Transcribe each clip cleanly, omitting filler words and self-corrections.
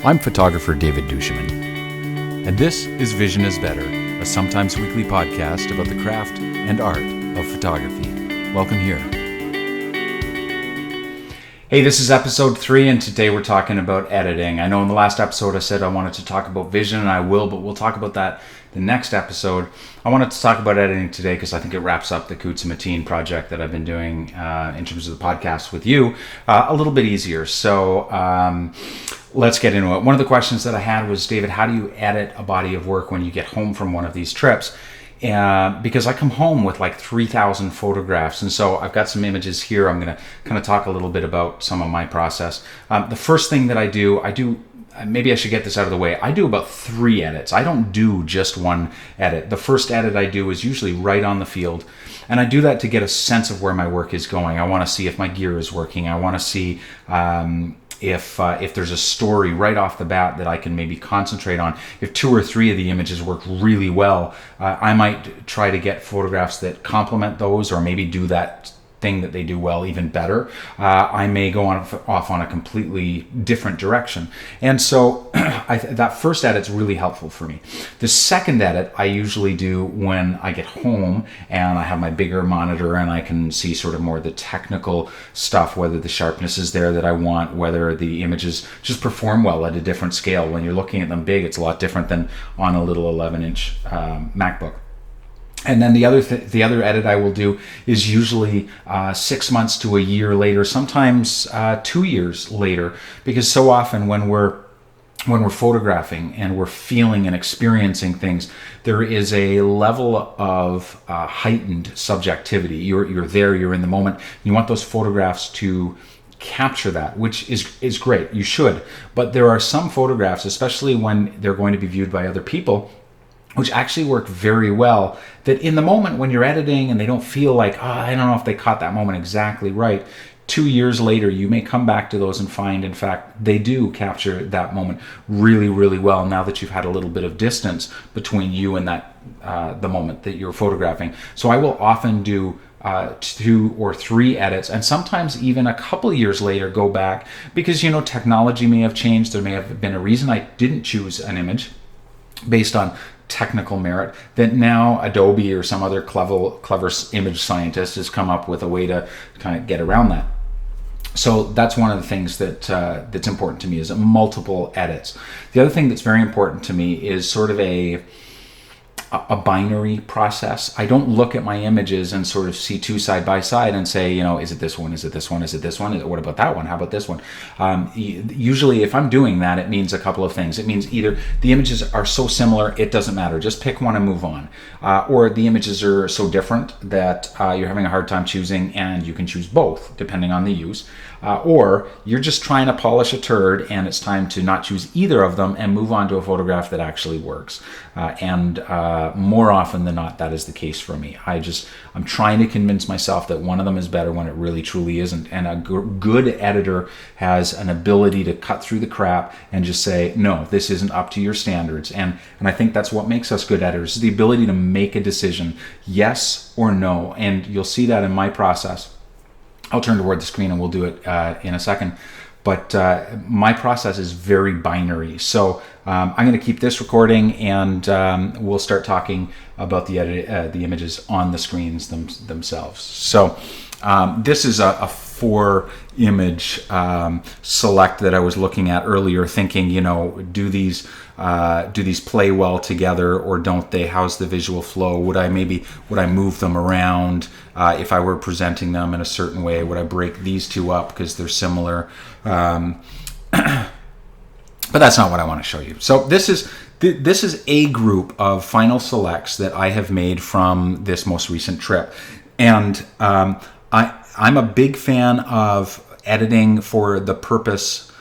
I'm photographer David duChemin, and this is Vision is Better, a sometimes weekly podcast about the craft and art of photography. Welcome here. Hey, this is episode 3, and today we're talking about editing. I know in the last episode I said I wanted to talk about vision, and I will, but we'll talk about that the next episode. I wanted to talk about editing today because I think it wraps up the duChemin project that I've been doing in terms of the podcast with you a little bit easier. So let's get into it. One of the questions that I had was, David, how do you edit a body of work when you get home from one of these trips? Because I come home with like 3,000 photographs, and so I've got some images here. I'm going to kind of talk a little bit about some of my process. The first thing that I do, maybe I should get this out of the way. I do about 3 edits. I don't do just one edit. The first edit I do is usually right on the field, and I do that to get a sense of where my work is going. I want to see if my gear is working. I want to see if there's a story right off the bat that I can maybe concentrate on. If 2 or 3 of the images work really well, I might try to get photographs that complement those, or maybe do that thing that they do well even better. I may go off on a completely different direction. And so that first edit's really helpful for me. The second edit I usually do when I get home and I have my bigger monitor and I can see sort of more of the technical stuff, whether the sharpness is there that I want, whether the images just perform well at a different scale. When you're looking at them big, it's a lot different than on a little 11-inch MacBook. And then the other edit I will do is usually 6 months to a year later, sometimes 2 years later, because so often when we're photographing and we're feeling and experiencing things, there is a level of heightened subjectivity. You're there, you're in the moment. You want those photographs to capture that, which is great. You should. But there are some photographs, especially when they're going to be viewed by other people, which actually work very well, that in the moment when you're editing and they don't feel like, I don't know if they caught that moment exactly right, 2 years later, you may come back to those and find, in fact, they do capture that moment really, really well now that you've had a little bit of distance between you and that the moment that you're photographing. So I will often do 2 or 3 edits, and sometimes even a couple years later go back, because, technology may have changed. There may have been a reason I didn't choose an image based on technical merit that now Adobe or some other clever image scientist has come up with a way to kind of get around that. So that's one of the things that's important to me, is multiple edits. The other thing that's very important to me is sort of a binary process. I don't look at my images and sort of see 2 side by side and say, is it this one? Is it this one? Is it this one? What about that one? How about this one? Usually if I'm doing that, it means a couple of things. It means either the images are so similar, it doesn't matter. Just pick one and move on. Or the images are so different that you're having a hard time choosing, and you can choose both depending on the use. Or you're just trying to polish a turd and it's time to not choose either of them and move on to a photograph that actually works. And more often than not, that is the case for me. I'm trying to convince myself that one of them is better when it really truly isn't. And a good editor has an ability to cut through the crap and just say, no, this isn't up to your standards. And I think that's what makes us good editors, is the ability to make a decision, yes or no. And you'll see that in my process. I'll turn toward the screen and we'll do it in a second. But my process is very binary. So I'm going to keep this recording, and we'll start talking about the images on the screens themselves. So this is a 4-image select that I was looking at earlier, thinking, do these play well together or don't they? How's the visual flow? Would I move them around if I were presenting them in a certain way? Would I break these 2 up because they're similar? But that's not what I want to show you. So this is a group of final selects that I have made from this most recent trip, and I'm a big fan of editing for the purpose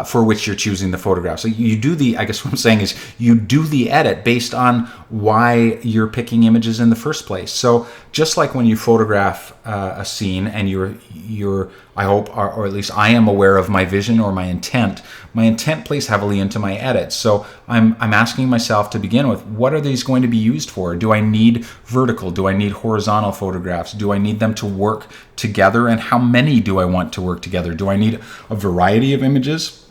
for which you're choosing the photograph. So you do I guess what I'm saying is you do the edit based on why you're picking images in the first place. So just like when you photograph a scene and you're I hope, or at least I am aware of my vision or my intent plays heavily into my edits. So I'm asking myself to begin with, what are these going to be used for? Do I need vertical? Do I need horizontal photographs? Do I need them to work together? And how many do I want to work together? Do I need a variety of images?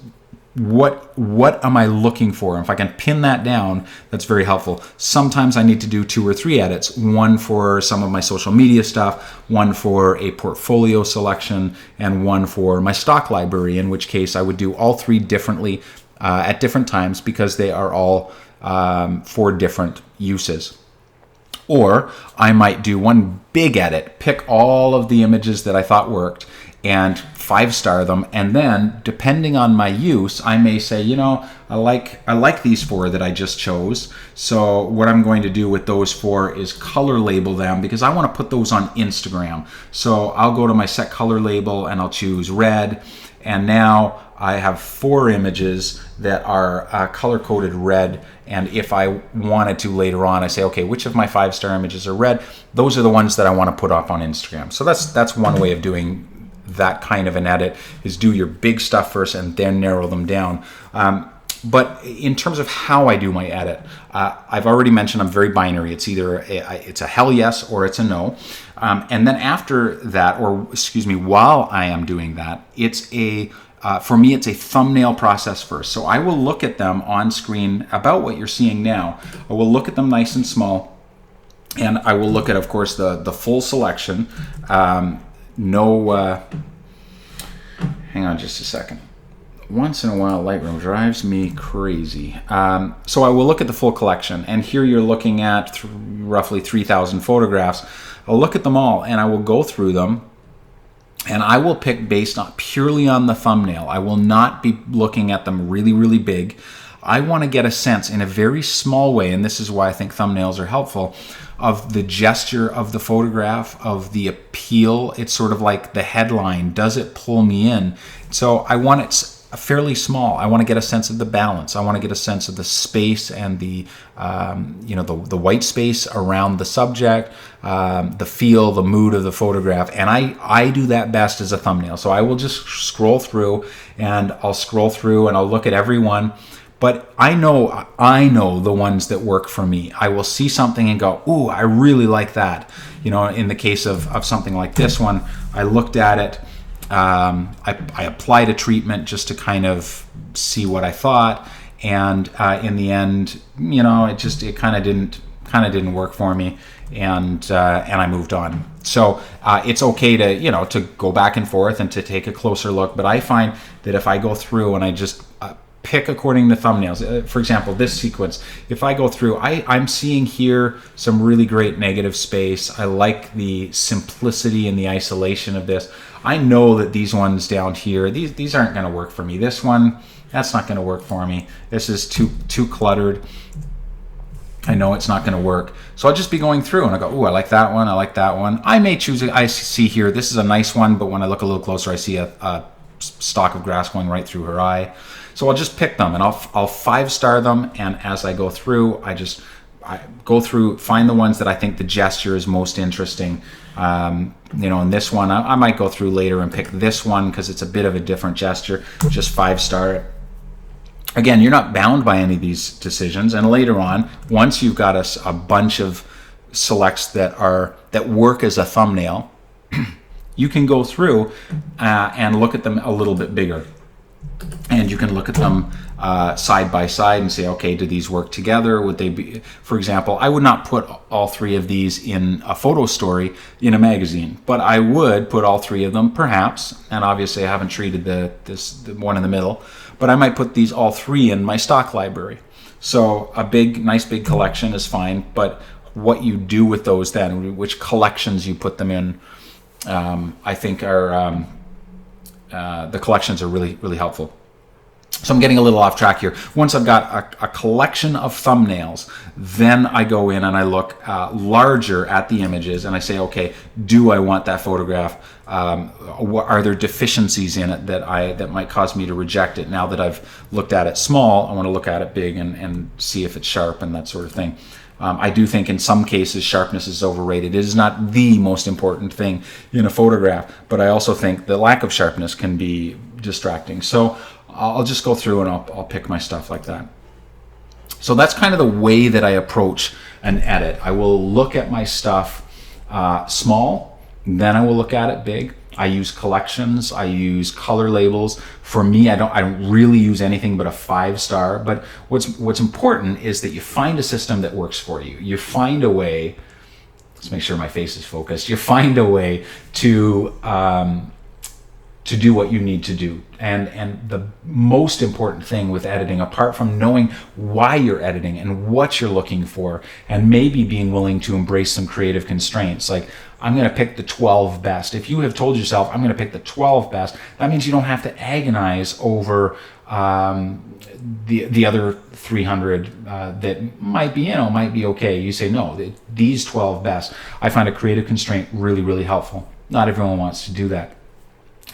what am I looking for? And if I can pin that down, that's very helpful. Sometimes I need to do 2 or 3 edits, one for some of my social media stuff, one for a portfolio selection, and one for my stock library, in which case I would do all 3 differently at different times, because they are all for different uses. Or I might do one big edit, pick all of the images that I thought worked, and 5-star them, and then depending on my use, I may say, I like these 4 that I just chose. So what I'm going to do with those 4 is color label them, because I want to put those on Instagram. So I'll go to my set color label and I'll choose red, and now I have 4 images that are color-coded red. And if I wanted to later on, I say, okay, which of my 5-star images are red? Those are the ones that I want to put up on Instagram. So that's one way of doing that kind of an edit, is do your big stuff first and then narrow them down. But in terms of how I do my edit, I've already mentioned I'm very binary. It's either it's a hell yes or it's a no. And then after that, while I am doing that, for me, it's a thumbnail process first. So I will look at them on screen about what you're seeing now. I will look at them nice and small, and I will look at, of course, the full selection. Hang on just a second. Once in a while, Lightroom drives me crazy. So I will look at the full collection, and here you're looking at roughly 3,000 photographs. I'll look at them all, and I will go through them, and I will pick based on purely on the thumbnail. I will not be looking at them really, really big. I want to get a sense in a very small way, and this is why I think thumbnails are helpful, of the gesture of the photograph, of the appeal. It's sort of like the headline. Does it pull me in? So I want it fairly small. I want to get a sense of the balance. I want to get a sense of the space and the white space around the subject, the feel, the mood of the photograph. And I do that best as a thumbnail. So I will just scroll through, and I'll look at every one. But I know the ones that work for me. I will see something and go, ooh, I really like that. In the case of something like this one, I looked at it. I applied a treatment just to kind of see what I thought, and in the end, it kind of didn't work for me, and I moved on. So it's okay to go back and forth and to take a closer look. But I find that if I go through and I just pick according to thumbnails, for example, this sequence, if I go through, I'm seeing here some really great negative space. I like the simplicity and the isolation of this. I know that these ones down here, these aren't going to work for me. This one, that's not going to work for me. This is too cluttered. I know it's not going to work. So I'll just be going through and I go, ooh, I like that one. I like that one. I may choose it. I see here, this is a nice one, but when I look a little closer, I see a stalk of grass going right through her eye. So I'll just pick them and I'll 5-star them. And as I go through, I go through, find the ones that I think the gesture is most interesting. In this one, I might go through later and pick this one because it's a bit of a different gesture. Just 5-star it. Again, you're not bound by any of these decisions. And later on, once you've got a bunch of selects that work as a thumbnail, you can go through and look at them a little bit bigger. And you can look at them side by side and say, okay, do these work together? Would they be, for example, I would not put all 3 of these in a photo story in a magazine, but I would put all 3 of them perhaps, and obviously I haven't treated the one in the middle, but I might put these all 3 in my stock library. So a nice big collection is fine, but what you do with those then, which collections you put them in, I think are the collections are really, really helpful. So I'm getting a little off track here. Once I've got a collection of thumbnails, then I go in and I look larger at the images and I say, okay, do I want that photograph? Are there deficiencies in it that might cause me to reject it? Now that I've looked at it small, I want to look at it big and see if it's sharp and that sort of thing. I do think in some cases sharpness is overrated. It is not the most important thing in a photograph, but I also think the lack of sharpness can be distracting. So I'll just go through and I'll pick my stuff like that. So that's kind of the way that I approach an edit. I will look at my stuff small, then I will look at it big, I use collections. I use color labels. For me, I don't really use anything but a 5-star. But what's important is that you find a system that works for you. You find a way. Let's make sure my face is focused. You find a way to do what you need to do. And the most important thing with editing, apart from knowing why you're editing and what you're looking for, and maybe being willing to embrace some creative constraints, like I'm going to pick the 12 best. If you have told yourself, I'm going to pick the 12 best, that means you don't have to agonize over the other 300 that might be okay. You say, no, these 12 best. I find a creative constraint really, really helpful. Not everyone wants to do that.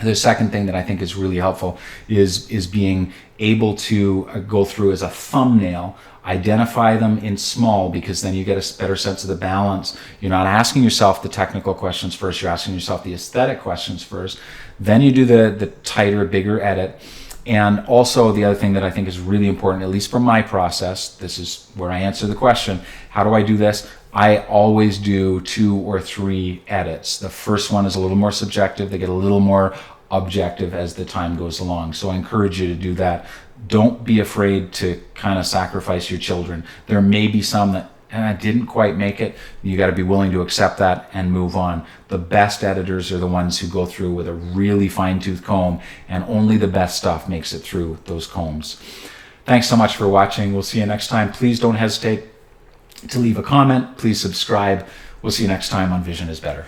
The second thing that I think is really helpful is being able to go through as a thumbnail, identify them in small, because then you get a better sense of the balance. You're not asking yourself the technical questions first, you're asking yourself the aesthetic questions first. Then you do the tighter, bigger edit. And also the other thing that I think is really important, at least for my process, this is where I answer the question, how do I do this? I always do 2 or 3 edits. The first one is a little more subjective. They get a little more objective as the time goes along. So I encourage you to do that. Don't be afraid to kind of sacrifice your children. There may be some that, and I didn't quite make it. You got to be willing to accept that and move on. The best editors are the ones who go through with a really fine-tooth comb, and only the best stuff makes it through those combs. Thanks so much for watching. We'll see you next time. Please don't hesitate to leave a comment. Please subscribe. We'll see you next time on Vision is Better.